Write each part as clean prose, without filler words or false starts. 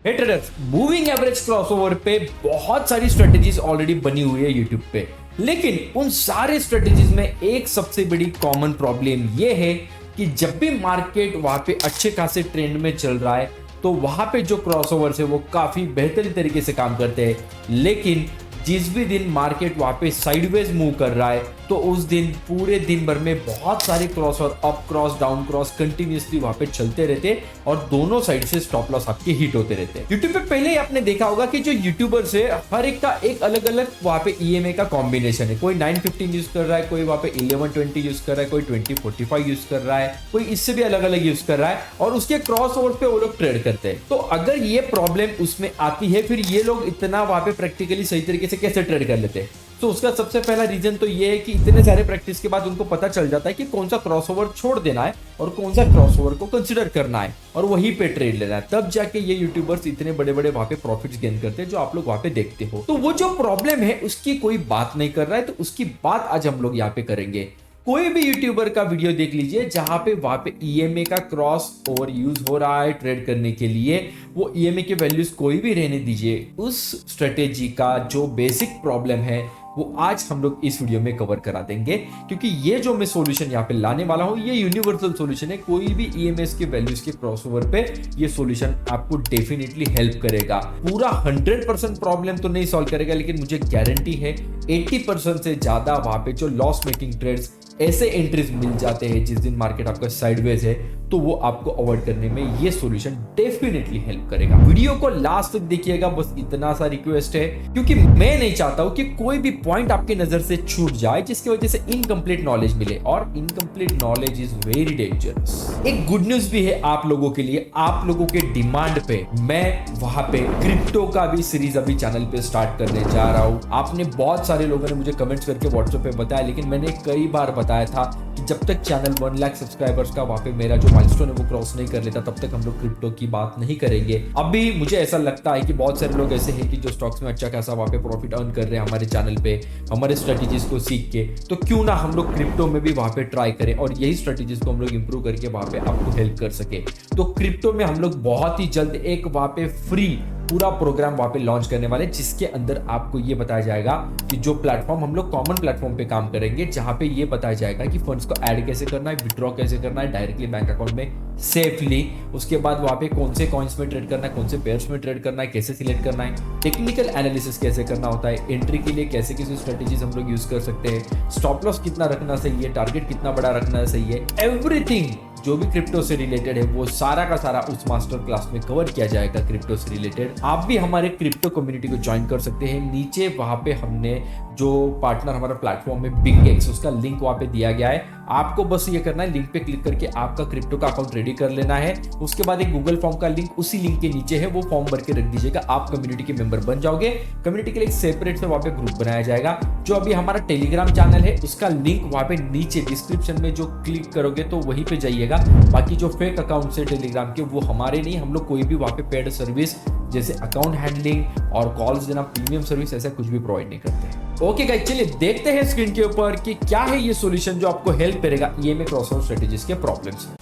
हे traders, moving average crossover पे बहुत सारी स्ट्रेटेजीज ऑलरेडी बनी हुई है यूट्यूब पे। लेकिन उन सारे स्ट्रेटेजीज में एक सबसे बड़ी कॉमन प्रॉब्लम ये है कि जब भी मार्केट वहां पे अच्छे खासे ट्रेंड में चल रहा है तो वहां पे जो क्रॉसओवर्स है वो काफी बेहतरीन तरीके से काम करते हैं। लेकिन जिस भी दिन मार्केट वहां पे साइडवेज मूव कर रहा है तो उस दिन पूरे दिन भर में बहुत सारे क्रॉस और up cross down cross continuously वहां पे चलते रहते और दोनों साइड से स्टॉप लॉस आपके हिट होते रहते हैं। यूट्यूब पे पहले ही आपने देखा होगा कि जो यूट्यूबर्स है हर एक का एक अलग अलग वहां पे ईएमए का कॉम्बिनेशन है। कोई 915 यूज कर रहा है, कोई वहां पे 1120 यूज कर रहा है, कोई 2045 यूज कर रहा है, कोई इससे भी अलग अलग यूज कर रहा है और उसके क्रॉस ओवर पे वो लोग ट्रेड करते हैं। तो अगर ये प्रॉब्लम उसमें आती है फिर ये लोग इतना वहां पे प्रैक्टिकली सही तरीके से कैसे ट्रेड कर लेते हैं? तो उसका सबसे पहला रीजन तो ये है कि इतने सारे प्रैक्टिस के बाद उनको पता चल जाता है कि कौन सा क्रॉसओवर छोड़ देना है और कौन सा क्रॉसओवर को कंसीडर करना है और वहीं पे ट्रेड लेना है। तब जाके ये यूट्यूबर्स इतने बड़े बड़े वहां पे प्रॉफिट्स गेन करते हैं जो आप लोग वहां पे देखते हो। तो वो जो प्रॉब्लम है उसकी कोई बात नहीं कर रहा है, तो उसकी बात आज हम लोग यहाँ पे करेंगे। कोई भी यूट्यूबर का वीडियो देख लीजिए जहां पे वहां पे ईएमए का क्रॉस ओवर यूज हो रहा है ट्रेड करने के लिए, वो ईएमए के वैल्यूज कोई भी रहने दीजिए। उस स्ट्रेटेजी का जो बेसिक प्रॉब्लम है वो आज हम लोग इस वीडियो में कवर करा देंगे, क्योंकि ये जो मैं सॉल्यूशन यहाँ पे लाने वाला हूं ये यूनिवर्सल सॉल्यूशन है। कोई भी ईएमएस के वैल्यूज के क्रॉसओवर पे ये सॉल्यूशन आपको डेफिनेटली हेल्प करेगा। पूरा 100% प्रॉब्लम तो नहीं सॉल्व करेगा, लेकिन मुझे गारंटी है 80% से ज्यादा वहां पे जो लॉस मेकिंग ट्रेड्स ऐसे एंट्रीज मिल जाते हैं जिस दिन मार्केट आपका साइडवेज है, तो वो आपको अवॉइड करने में ये सॉल्यूशन डेफिनेटली हेल्प करेगा। वीडियो को लास्ट तक देखिएगा, बस इतना सा रिक्वेस्ट है, क्योंकि मैं नहीं चाहता हूं कि कोई भी पॉइंट आपके नजर से छूट जाए जिसकी वजह से इनकम्प्लीट नॉलेज मिले, और incomplete knowledge is very dangerous. एक गुड न्यूज भी है आप लोगों के लिए। आप लोगों के डिमांड पे मैं वहां पे क्रिप्टो का भी सीरीज अभी चैनल पे स्टार्ट करने जा रहा हूं। आपने बहुत सारे लोगों ने मुझे कमेंट्स करके व्हाट्सएप पे बताया, लेकिन मैंने कई बार बताया था कि जब तक चैनल 1 लाख सब्सक्राइबर्स का वहां पे मेरा जो माइलस्टोन है वो क्रॉस नहीं कर लेता तब तक हम लोग क्रिप्टो की बात नहीं करेंगे। अभी मुझे ऐसा लगता है कि बहुत सारे लोग ऐसे हैं कि जो स्टॉक्स में अच्छा खासा वहां पे प्रॉफिट अर्न कर रहे हैं हमारे चैनल पे हमारे स्ट्रेटेजीज को सीख के, तो क्यों ना हम लोग क्रिप्टो में भी वहां पे ट्राई करें और यही स्ट्रेटेजीज को हम लोग इंप्रूव करके वहां पे आपको हेल्प कर सके। तो क्रिप्टो में हम लोग बहुत ही जल्द एक वहां पे फ्री पूरा प्रोग्राम वहां पे लॉन्च करने वाले, जिसके अंदर आपको ये बताया जाएगा कि जो प्लेटफॉर्म हम लोग कॉमन प्लेटफॉर्म पे काम करेंगे, जहां पे ये बताया जाएगा कि फंड्स को ऐड कैसे करना है, विड्रॉ कैसे करना है डायरेक्टली बैंक अकाउंट में सेफली। उसके बाद वहां पे कौन से कॉइन्स में ट्रेड करना है, कौन से पेयर्स में ट्रेड करना है, कैसे सिलेक्ट करना है, टेक्निकल एनालिसिस कैसे करना होता है, एंट्री के लिए कैसे कैसे स्ट्रेटेजीज हम लोग यूज कर सकते हैं, स्टॉप लॉस कितना रखना सही है, टारगेट कितना बड़ा रखना सही है, एवरीथिंग जो भी क्रिप्टो से रिलेटेड है वो सारा का सारा उस मास्टर क्लास में कवर किया जाएगा। क्रिप्टो से रिलेटेड आप भी हमारे क्रिप्टो कम्युनिटी को ज्वाइन कर सकते हैं। नीचे वहां पे हमने जो पार्टनर हमारा प्लेटफॉर्म है बिगएक्स, उसका लिंक वहां पे दिया गया है। आपको बस ये करना है, लिंक पे क्लिक करके आपका क्रिप्टो का अकाउंट रेडी कर लेना है। उसके बाद एक गूगल फॉर्म का लिंक उसी लिंक के नीचे है, वो फॉर्म भर के रख दीजिएगा। आप कम्युनिटी के मेंबर बन जाओगे। कम्युनिटी के लिए एक सेपरेट से वहां पे ग्रुप बनाया जाएगा। जो अभी हमारा टेलीग्राम चैनल है उसका लिंक वहां पे नीचे डिस्क्रिप्शन में जो क्लिक करोगे तो वहीं पे जाइएगा। बाकी जो फेक अकाउंट है टेलीग्राम के वो हमारे नहीं, हम लोग कोई भी वहां पे पेड सर्विस जैसे अकाउंट हैंडलिंग और कॉल्स देना, प्रीमियम सर्विस ऐसा कुछ भी प्रोवाइड नहीं करते। ओके गाइस, चलिए देखते हैं स्क्रीन के ऊपर कि क्या है ये सॉल्यूशन जो आपको हेल्प करेगा ईएमए क्रॉसओवर स्ट्रेटेजीज के प्रॉब्लम्स में।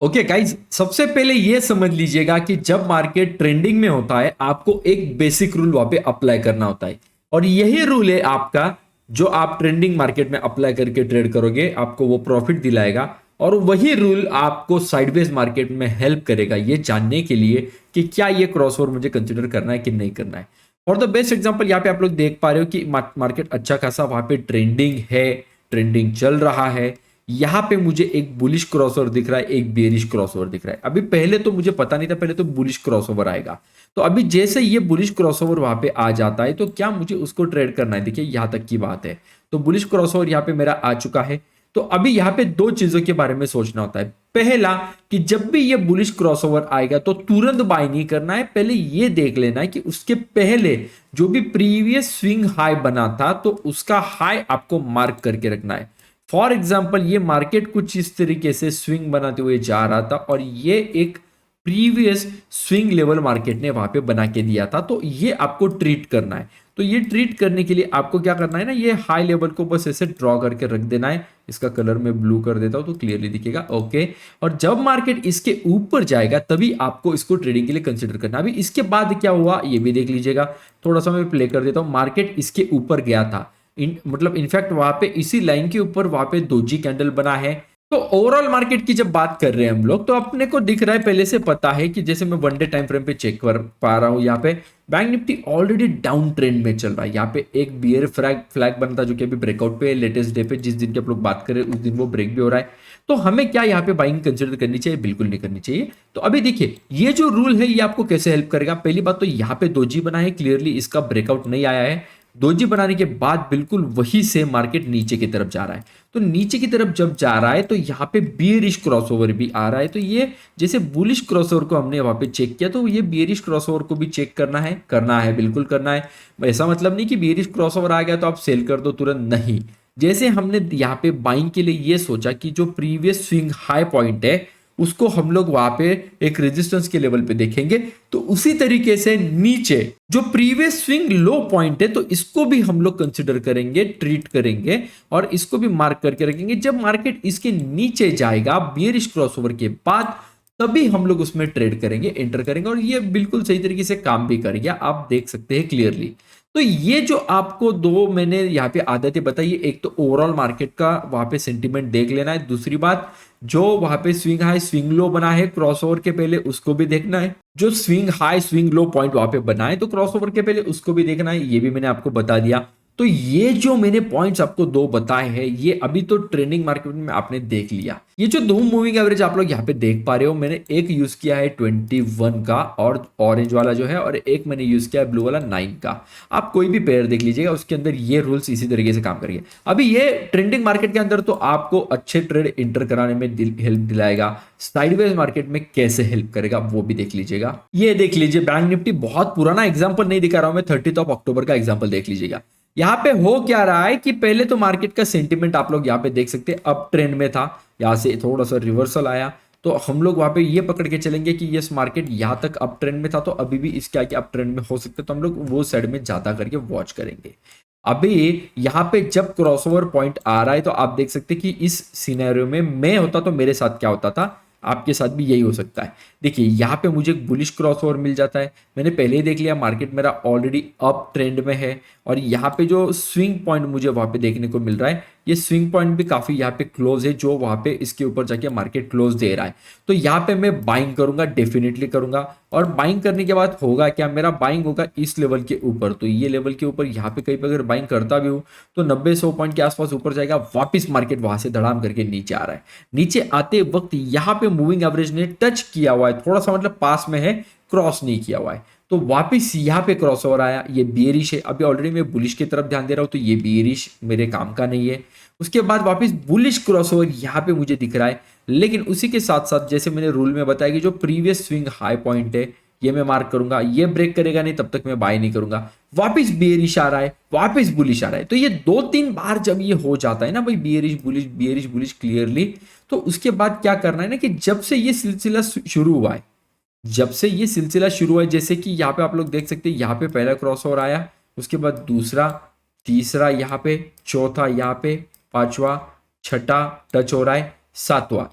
ओके गाइज, सबसे पहले ये समझ लीजिएगा कि जब मार्केट ट्रेंडिंग में होता है आपको एक बेसिक रूल वहां पे अप्लाई करना होता है, और यही रूल है आपका जो आप ट्रेंडिंग मार्केट में अप्लाई करके ट्रेड करोगे आपको वो प्रॉफिट दिलाएगा। और वही रूल आपको साइडवेज मार्केट में हेल्प करेगा ये जानने के लिए कि क्या ये क्रॉसओवर मुझे कंसिडर करना है कि नहीं करना है। फॉर द बेस्ट एग्जांपल यहाँ पे आप लोग देख पा रहे हो कि मार्केट अच्छा खासा वहां पे ट्रेंडिंग है, ट्रेंडिंग चल रहा है। यहां पे मुझे एक बुलिश क्रॉसओवर दिख रहा है, एक बेरिश क्रॉसओवर दिख रहा है। अभी पहले तो मुझे पता नहीं था, पहले तो बुलिश क्रॉसओवर आएगा। तो अभी जैसे ये बुलिश क्रॉसओवर वहां पे आ जाता है तो क्या मुझे उसको ट्रेड करना है? देखिए यहां तक की बात है। तो बुलिश क्रॉसओवर यहां पे मेरा आ चुका है। तो अभी यहां पे दो चीजों के बारे में सोचना होता है। पहला कि जब भी ये बुलिश क्रॉसओवर आएगा तो तुरंत बाय नहीं करना है, पहले ये देख लेना है कि उसके पहले जो भी प्रीवियस स्विंग हाई बना था तो उसका हाई आपको मार्क करके रखना है। फॉर एग्जाम्पल ये मार्केट कुछ इस तरीके से स्विंग बनाते हुए जा रहा था और ये एक प्रीवियस स्विंग लेवल मार्केट ने वहां पे बना के दिया था। तो ये आपको ट्रीट करना है। तो ये ट्रीट करने के लिए आपको क्या करना है ना, ये हाई लेवल को बस ऐसे ड्रॉ करके रख देना है। इसका कलर मैं ब्लू कर देता हूं तो क्लियरली दिखेगा। ओके, और जब मार्केट इसके ऊपर जाएगा तभी आपको इसको ट्रेडिंग के लिए कंसिडर करना। अभी इसके बाद क्या हुआ ये भी देख लीजिएगा। थोड़ा सा मैं प्ले कर देता हूं। मार्केट इसके ऊपर गया था, मतलब इनफैक्ट वहां पे इसी लाइन के ऊपर वहां पे दोजी कैंडल बना है। तो ओवरऑल मार्केट की जब बात कर रहे हैं हम लोग, तो अपने को दिख रहा है, पहले से पता है कि जैसे मैं वन डे टाइम फ्रेम पे चेक कर पा रहा हूं, यहाँ पे bank Nifty already down trend में चल रहा है। यहाँ पे एक बियर फ्लैग बना था जो कि अभी ब्रेकआउट पे लेटेस्ट डे पे, जिस दिन के आप लोग बात करें उस दिन वो ब्रेक भी हो रहा है। तो हमें क्या यहाँ पे बाइंग कंसिडर करनी चाहिए? बिल्कुल नहीं करनी चाहिए। तो अभी देखिए ये जो रूल है ये आपको कैसे हेल्प करेगा। पहली बात तो यहाँ पे दोजी बना है, क्लियरली इसका ब्रेकआउट नहीं आया है। दोजी बनाने के बाद बिल्कुल वही से मार्केट नीचे की तरफ जा रहा है। तो नीचे की तरफ जब जा रहा है तो यहाँ पे बियरिश क्रॉसओवर भी आ रहा है। तो ये जैसे बुलिश क्रॉसओवर को हमने वहां पे चेक किया, तो ये बियरिश क्रॉसओवर को भी चेक करना है, बिल्कुल करना है। ऐसा मतलब नहीं कि बियरिश क्रॉसओवर आ गया तो आप सेल कर दो तुरंत, नहीं। जैसे हमने यहाँ पे बाइंग के लिए ये सोचा कि जो प्रीवियस स्विंग हाई पॉइंट है उसको हम लोग वहां पे एक रेजिस्टेंस के लेवल पे देखेंगे, तो उसी तरीके से नीचे जो प्रीवियस स्विंग लो पॉइंट है तो इसको भी हम लोग कंसिडर करेंगे, ट्रीट करेंगे और इसको भी मार्क करके रखेंगे। जब मार्केट इसके नीचे जाएगा बियरिश क्रॉसओवर के बाद, तभी हम लोग उसमें ट्रेड करेंगे, एंटर करेंगे और ये बिल्कुल सही तरीके से काम भी कर गया, आप देख सकते हैं क्लियरली। तो ये जो आपको दो मैंने यहाँ पे आदतें बताई, एक तो ओवरऑल मार्केट का वहां पे सेंटीमेंट देख लेना है, दूसरी बात जो वहां पे स्विंग हाई स्विंग लो बना है क्रॉसओवर के पहले उसको भी देखना है। जो swing high swing low point वहां पे बना है तो क्रॉसओवर के पहले उसको भी देखना है, ये भी मैंने आपको बता दिया। तो ये जो मैंने पॉइंट्स आपको दो बताए हैं ये अभी तो ट्रेंडिंग मार्केट में आपने देख लिया। ये जो दो मूविंग एवरेज आप लोग यहाँ पे देख पा रहे हो, मैंने एक यूज किया है 21 का और ऑरेंज वाला जो है, और एक मैंने यूज किया है ब्लू वाला 9 का। आप कोई भी पेयर देख लीजिएगा, उसके अंदर ये रूल्स इसी तरीके से काम करेंगे। अभी ये ट्रेंडिंग मार्केट के अंदर तो आपको अच्छे ट्रेड इंटर कराने में हेल्प दिलाएगा, साइडवेज मार्केट में कैसे हेल्प करेगा वो भी देख लीजिएगा। ये देख लीजिए बैंक निफ्टी, बहुत पुराना एग्जाम्पल नहीं दिखा रहा हूं मैं, 30 अक्टूबर का एग्जाम्पल देख लीजिएगा। यहाँ पे हो क्या रहा है कि पहले तो मार्केट का सेंटीमेंट आप लोग यहाँ पे देख सकते हैं अप ट्रेंड में था, यहाँ से थोड़ा सा रिवर्सल आया तो हम लोग वहां पे ये पकड़ के चलेंगे कि यस मार्केट यहाँ तक अप ट्रेंड में था तो अभी भी इसके आगे अप ट्रेंड में हो सकते, तो हम लोग वो साइड में ज्यादा करके वॉच करेंगे। अभी यहाँ पे जब क्रॉसओवर पॉइंट आ रहा है तो आप देख सकते हैं कि इस सिनेरियो में मैं होता तो मेरे साथ क्या होता था, आपके साथ भी यही हो सकता है। देखिए यहाँ पे मुझे बुलिश क्रॉसओवर मिल जाता है, मैंने पहले ही देख लिया मार्केट मेरा ऑलरेडी अप ट्रेंड में है, और यहाँ पे जो स्विंग पॉइंट मुझे वहां पे देखने को मिल रहा है ये स्विंग पॉइंट भी काफी यहाँ पे क्लोज है, जो वहां पे इसके ऊपर जाके मार्केट क्लोज दे रहा है। तो यहाँ पे मैं बाइंग करूंगा, डेफिनेटली करूंगा, और बाइंग करने के बाद होगा क्या, मेरा बाइंग होगा इस लेवल के ऊपर। तो ये लेवल के ऊपर यहाँ पे कहीं पे अगर बाइंग करता भी हूँ तो 90-100 पॉइंट के आसपास ऊपर जाएगा, वापिस मार्केट वहां से धड़ाम करके नीचे आ रहा है। नीचे आते वक्त यहाँ पे मूविंग एवरेज ने टच किया हुआ है, थोड़ा सा मतलब पास में है, क्रॉस नहीं किया हुआ है, तो वापिस यहाँ पे क्रॉसओवर आया, ये बियरिश है। अभी ऑलरेडी मैं बुलिश की तरफ ध्यान दे रहा हूं तो ये बियरिश मेरे काम का नहीं है। उसके बाद वापिस बुलिश क्रॉसओवर यहाँ पे मुझे दिख रहा है, लेकिन उसी के साथ साथ जैसे मैंने रूल में बताया कि जो प्रीवियस स्विंग हाई पॉइंट है ये मैं मार्क करूंगा, ये ब्रेक करेगा नहीं तब तक मैं बाय नहीं करूंगा। वापिस बियरिश आ रहा है, वापिस बुलिश आ रहा है, तो ये 2-3 बार जब ये हो जाता है ना भाई, बियरिश बुलिश क्लियरली, तो उसके बाद क्या करना है ना कि जब से ये सिलसिला शुरू हुआ है, जैसे कि यहाँ पे आप लोग देख सकते हैं, यहाँ पे पहला क्रॉसओवर आया, उसके बाद दूसरा, तीसरा यहाँ पे, चौथा यहाँ पे, पांचवा, छठा टच हो रहा है, सातवां,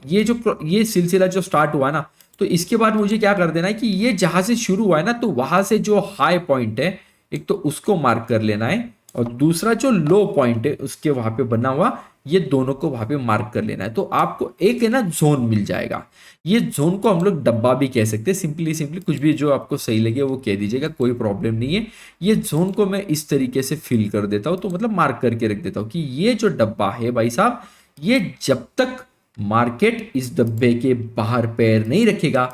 ये सिलसिला जो स्टार्ट हुआ ना, तो इसके बाद मुझे क्या कर देना है कि ये जहां से शुरू हुआ है ना, तो वहां से जो हाई पॉइंट है एक तो उसको मार्क कर लेना है, और दूसरा जो लो पॉइंट है उसके वहां पे बना हुआ, ये दोनों को वहां पे मार्क कर लेना है। तो आपको एक है ना जोन मिल जाएगा। ये जोन को हम लोग डब्बा भी कह सकते हैं, सिंपली कुछ भी जो आपको सही लगे वो कह दीजिएगा, कोई प्रॉब्लम नहीं है। ये जोन को मैं इस तरीके से फिल कर देता हूं, तो मतलब मार्क करके रख देता हूं कि ये जो डब्बा है भाई साहब, ये जब तक मार्केट इस डब्बे के बाहर पैर नहीं रखेगा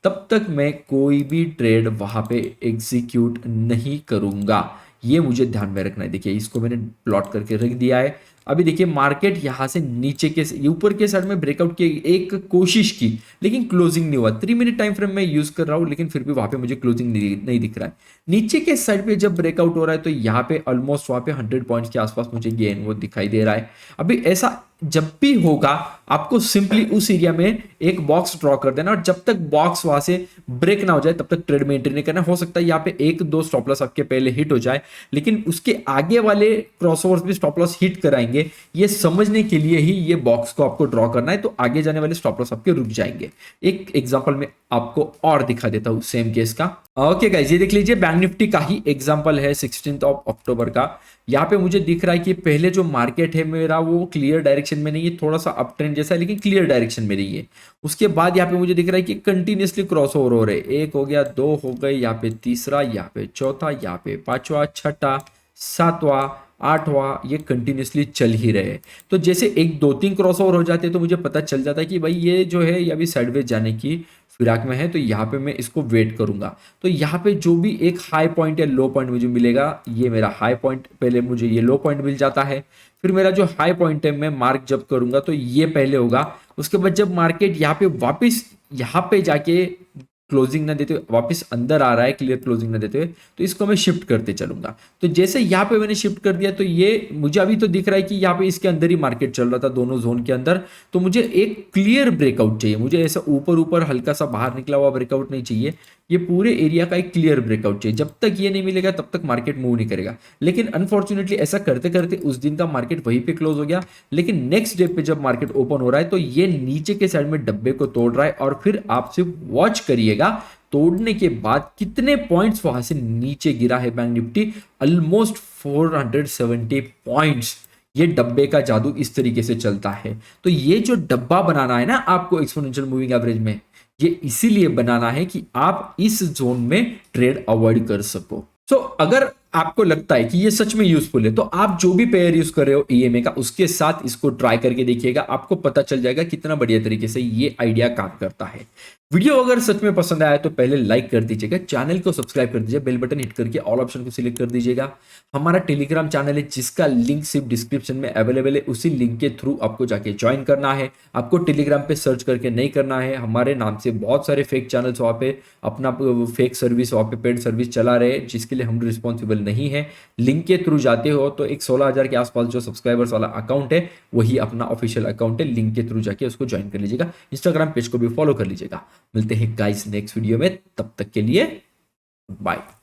तब तक मैं कोई भी ट्रेड वहां पे एग्जीक्यूट नहीं करूंगा। ये मुझे ध्यान में रखना है। देखिए इसको मैंने प्लॉट करके रख दिया है। अभी देखिए मार्केट यहाँ से नीचे के ऊपर के साइड में ब्रेकआउट की एक कोशिश की, लेकिन क्लोजिंग नहीं हुआ। 3 मिनट टाइम फ्रेम में यूज कर रहा हूँ, लेकिन फिर भी वहां पे मुझे क्लोजिंग नहीं दिख रहा है। नीचे के साइड पे जब ब्रेकआउट हो रहा है तो यहाँ पे ऑलमोस्ट वहां पे 100 पॉइंट्स के आसपास मुझे गेन वो दिखाई दे रहा है। अभी ऐसा जब भी होगा आपको सिंपली उस एरिया में एक बॉक्स ड्रॉ कर देना, और जब तक बॉक्स वहां से ब्रेक ना हो जाए तब तक ट्रेड में एंट्री नहीं करना। हो सकता है यहाँ पे 1-2 स्टॉप लॉस आपके पहले हिट हो जाए, लेकिन उसके आगे वाले क्रॉसओवर्स भी स्टॉप लॉस हिट कराएंगे। ये समझने के लिए ही ये बॉक्स को आपको ड्रॉ करना है, तो आगे जाने वाले स्टॉप लॉस आपके रुक जाएंगे। एक एग्जांपल में आपको और दिखा देता हूं सेम केस का। ओके गाइस, ये देख लीजिए बैंक निफ्टी का ही एग्जांपल है 16 अक्टूबर का। यहाँ पे मुझे दिख रहा है कि पहले जो मार्केट है मेरा वो क्लियर डायरेक्शन में नहीं है, थोड़ा सा अप ट्रेंड जैसा है लेकिन क्लियर डायरेक्शन में नहीं है। उसके बाद यहाँ पे मुझे दिख रहा है कि कंटिन्यूसली क्रॉस ओवर हो रहे, एक हो गया, 2 हो गए, यहाँ पे तीसरा, यहाँ पे चौथा, यहाँ पे पांचवा, छठा, सातवां, आठवां, ये कंटिन्यूसली चल ही रहे। तो जैसे 1-2-3 क्रॉस ओवर हो जाते हैं तो मुझे पता चल जाता है कि भाई ये जो है ये अभी साइडवेज जाने की फिराक में है, तो यहाँ पे मैं इसको वेट करूंगा। तो यहाँ पे जो भी एक हाई पॉइंट या लो पॉइंट मुझे मिलेगा, ये मेरा हाई पॉइंट, पहले मुझे ये लो पॉइंट मिल जाता है, फिर मेरा जो हाई पॉइंट है मैं मार्क जब करूंगा तो ये पहले होगा। उसके बाद जब मार्केट यहाँ पे वापस यहाँ पे जाके क्लोजिंग ना देते हुए वापस अंदर आ रहा है, क्लियर क्लोजिंग ना देते हुए, तो इसको मैं शिफ्ट करते चलूंगा। तो जैसे यहाँ पे मैंने शिफ्ट कर दिया तो ये मुझे अभी तो दिख रहा है कि यहाँ पे इसके अंदर ही मार्केट चल रहा था, दोनों जोन के अंदर। तो मुझे एक क्लियर ब्रेकआउट चाहिए, मुझे ऐसा ऊपर ऊपर हल्का सा बाहर निकला हुआ ब्रेकआउट नहीं चाहिए, ये पूरे एरिया का एक क्लियर ब्रेकआउट चाहिए। जब तक ये नहीं मिलेगा तब तक मार्केट मूव नहीं करेगा। लेकिन अनफॉर्चुनेटली ऐसा करते करते उस दिन का मार्केट वहीं पे क्लोज हो गया। लेकिन नेक्स्ट डे पे जब मार्केट ओपन हो रहा है तो ये नीचे के साइड में डब्बे को तोड़ रहा है, और फिर आप सिर्फ वॉच करिएगा तोड़ने के बाद कितने पॉइंट्स वहां से नीचे गिरा है बैंक निफ्टी। Almost 470 points. ये डब्बे का जादू इस तरीके से चलता है। तो ये जो डब्बा बनाना है ना आपको एक्सपोनेंशियल मूविंग एवरेज में, ये इसीलिए बनाना है कि आप इस जोन में ट्रेड अवॉइड कर सको। सो अगर आपको लगता है कि ये सच में यूजफुल है तो आप जो भी पेयर यूज कर रहे हो ईएमए का, उसके साथ इसको ट्राई करके देखिएगा, आपको पता चल जाएगा कितना बढ़िया तरीके से ये आइडिया काम करता है। वीडियो अगर सच में पसंद आया तो पहले लाइक कर दीजिएगा, चैनल को सब्सक्राइब कर दीजिए, बेल बटन हिट करके ऑल ऑप्शन को सिलेक्ट कर दीजिएगा। हमारा टेलीग्राम चैनल है जिसका लिंक सिर्फ डिस्क्रिप्शन में अवेलेबल है, उसी लिंक के थ्रू आपको जाके ज्वाइन करना है। आपको टेलीग्राम पे सर्च करके नहीं करना है, हमारे नाम से बहुत सारे फेक चैनल्स वहाँ पे अपना फेक सर्विस, वहाँ पे पेड सर्विस चला रहे हैं, जिसके लिए हम रिस्पॉन्सिबल नहीं है। लिंक के थ्रू जाते हो तो एक 16,000 के आसपास जो सब्सक्राइबर्स वाला अकाउंट है वही अपना ऑफिशियल अकाउंट है, लिंक के थ्रू जाके उसको ज्वाइन कर लीजिएगा। इंस्टाग्राम पेज को भी फॉलो कर लीजिएगा। मिलते हैं गाइस नेक्स्ट वीडियो में, तब तक के लिए बाय।